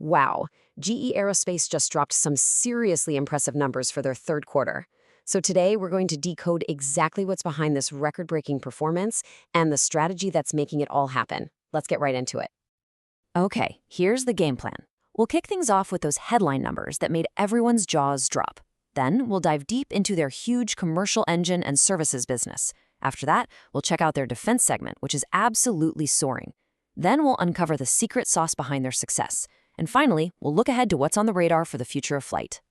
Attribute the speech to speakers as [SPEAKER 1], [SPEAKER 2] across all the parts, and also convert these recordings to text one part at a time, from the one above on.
[SPEAKER 1] Wow, GE Aerospace just dropped some seriously impressive numbers for their third quarter. So today we're going to decode exactly what's behind this record-breaking performance and the strategy that's making it all happen. Let's get right into it.
[SPEAKER 2] Okay, here's the game plan. We'll kick things off with those headline numbers that made everyone's jaws drop. Then we'll dive deep into their huge commercial engine and services business. After that, we'll check out their defense segment, which is absolutely soaring. Then we'll uncover the secret sauce behind their success. And finally, we'll look ahead to what's on the radar for the future of flight.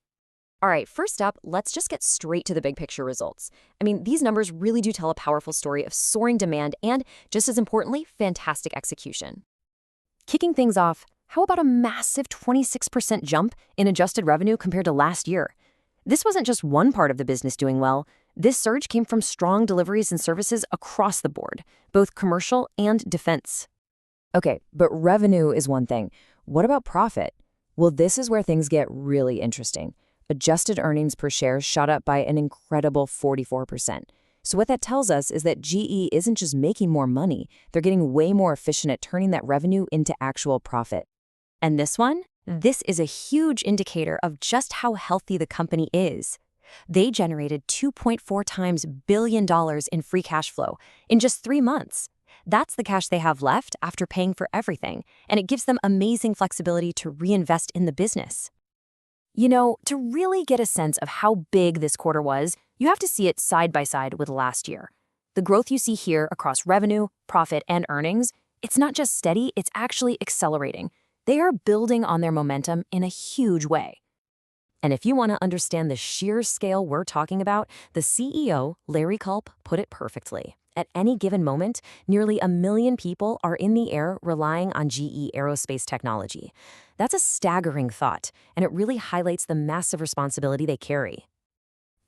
[SPEAKER 1] All right, first up, let's just get straight to the big picture results. I mean, these numbers really do tell a powerful story of soaring demand and, just as importantly, fantastic execution. Kicking things off, how about a massive 26% jump in adjusted revenue compared to last year? This wasn't just one part of the business doing well. This surge came from strong deliveries and services across the board, both commercial and defense.
[SPEAKER 2] Okay, but revenue is one thing. What about profit? Well, this is where things get really interesting. Adjusted earnings per share shot up by an incredible 44%. So what that tells us is that GE isn't just making more money, they're getting way more efficient at turning that revenue into actual profit.
[SPEAKER 1] And this one? This is a huge indicator of just how healthy the company is. They generated $2.4 billion in free cash flow in just 3 months. That's the cash they have left after paying for everything, and it gives them amazing flexibility to reinvest in the business. You know, to really get a sense of how big this quarter was, you have to see it side by side with last year. The growth you see here across revenue, profit, and earnings, it's not just steady, it's actually accelerating. They are building on their momentum in a huge way. And if you want to understand the sheer scale we're talking about, the CEO, Larry Culp, put it perfectly. At any given moment, nearly 1 million people are in the air relying on GE Aerospace technology. That's a staggering thought, and it really highlights the massive responsibility they carry.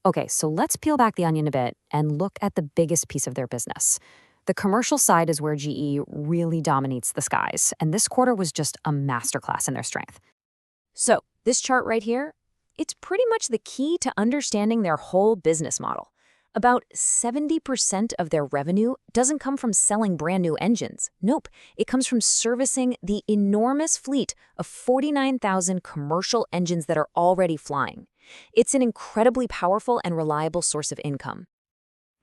[SPEAKER 1] Okay, so let's peel back the onion a bit and look at the biggest piece of their business. The commercial side is where GE really dominates the skies, and this quarter was just a masterclass in their strength. So, this chart right here, it's pretty much the key to understanding their whole business model. About 70% of their revenue doesn't come from selling brand new engines. Nope, it comes from servicing the enormous fleet of 49,000 commercial engines that are already flying. It's an incredibly powerful and reliable source of income.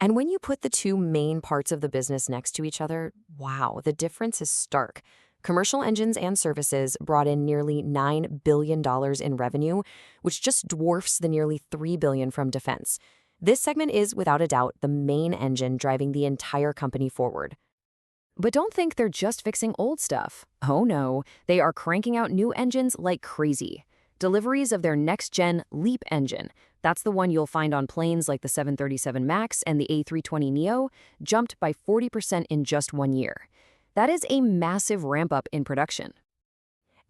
[SPEAKER 1] And when you put the two main parts of the business next to each other, wow, the difference is stark. Commercial engines and services brought in nearly $9 billion in revenue, which just dwarfs the nearly $3 billion from defense. This segment is, without a doubt, the main engine driving the entire company forward. But don't think they're just fixing old stuff. Oh no, they are cranking out new engines like crazy. Deliveries of their next-gen LEAP engine, that's the one you'll find on planes like the 737 MAX and the A320neo, jumped by 40% in just 1 year. That is a massive ramp-up in production.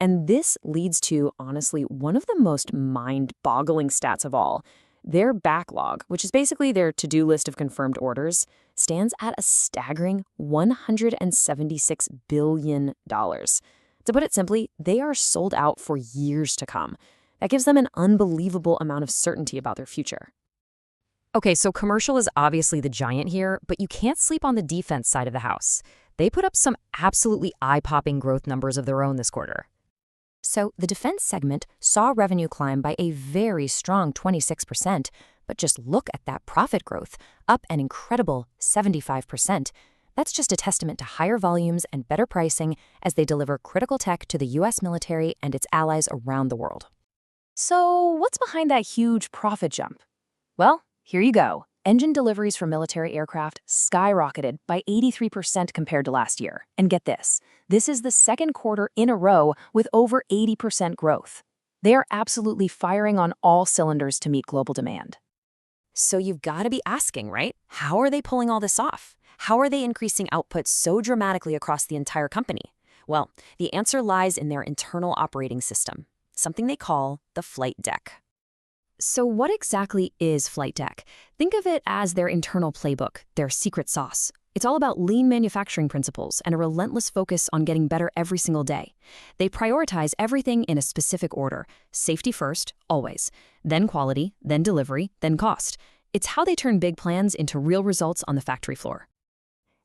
[SPEAKER 1] And this leads to, honestly, one of the most mind-boggling stats of all. Their backlog, which is basically their to-do list of confirmed orders, stands at a staggering $176 billion. To put it simply, they are sold out for years to come. That gives them an unbelievable amount of certainty about their future. Okay, so commercial is obviously the giant here, but you can't sleep on the defense side of the house. They put up some absolutely eye-popping growth numbers of their own this quarter. So the defense segment saw revenue climb by a very strong 26%, but just look at that profit growth, up an incredible 75%. That's just a testament to higher volumes and better pricing as they deliver critical tech to the U.S. military and its allies around the world. So what's behind that huge profit jump? Well, here you go. Engine deliveries for military aircraft skyrocketed by 83% compared to last year. And get this, this is the second quarter in a row with over 80% growth. They are absolutely firing on all cylinders to meet global demand. So you've got to be asking, right? How are they pulling all this off? How are they increasing output so dramatically across the entire company? Well, the answer lies in their internal operating system, something they call the flight deck. So what exactly is flight deck? Think of it as their internal playbook, their secret sauce. It's all about lean manufacturing principles and a relentless focus on getting better every single day. They prioritize everything in a specific order. Safety first, always. Then quality, then delivery, then cost. It's how they turn big plans into real results on the factory floor.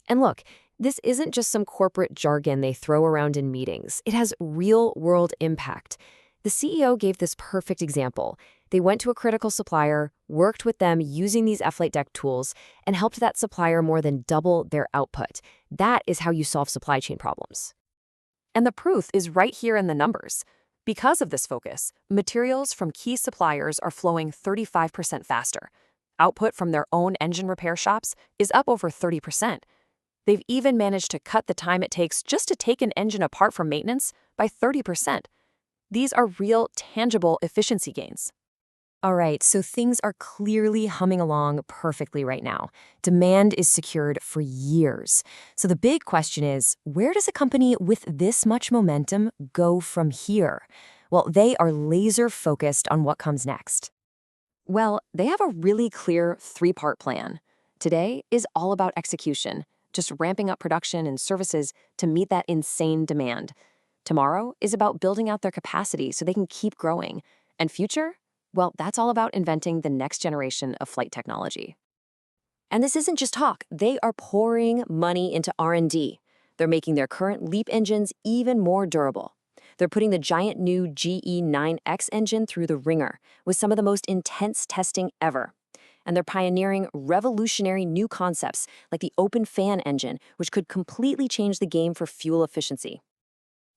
[SPEAKER 1] And look, This isn't just some corporate jargon they throw around in meetings. It has real-world impact. The CEO gave this perfect example. They went to a critical supplier, worked with them using these F-Lite Deck tools, and helped that supplier more than double their output. That is how you solve supply chain problems. And the proof is right here in the numbers. Because of this focus, materials from key suppliers are flowing 35% faster. Output from their own engine repair shops is up over 30%. They've even managed to cut the time it takes just to take an engine apart for maintenance by 30%. These are real, tangible efficiency gains. All right, so things are clearly humming along perfectly right now. Demand is secured for years. So the big question is, where does a company with this much momentum go from here? Well, they are laser focused on what comes next. Well, they have a really clear three-part plan. Today is all about execution, just ramping up production and services to meet that insane demand. Tomorrow is about building out their capacity so they can keep growing. And future? Well, that's all about inventing the next generation of flight technology. And this isn't just talk. They are pouring money into R&D. They're making their current LEAP engines even more durable. They're putting the giant new GE9X engine through the ringer with some of the most intense testing ever. And they're pioneering revolutionary new concepts like the open fan engine, which could completely change the game for fuel efficiency.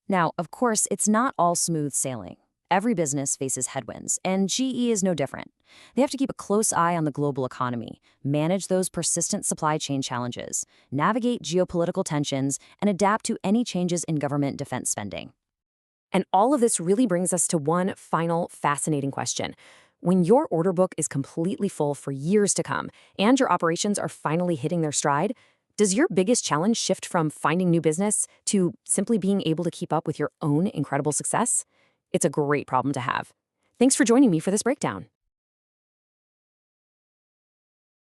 [SPEAKER 2] Now, of course, it's not all smooth sailing. Every business faces headwinds, and GE is no different. They have to keep a close eye on the global economy, manage those persistent supply chain challenges, navigate geopolitical tensions, and adapt to any changes in government defense spending.
[SPEAKER 1] And all of this really brings us to one final fascinating question. When your order book is completely full for years to come, and your operations are finally hitting their stride, does your biggest challenge shift from finding new business to simply being able to keep up with your own incredible success? It's a great problem to have. Thanks for joining me for this breakdown.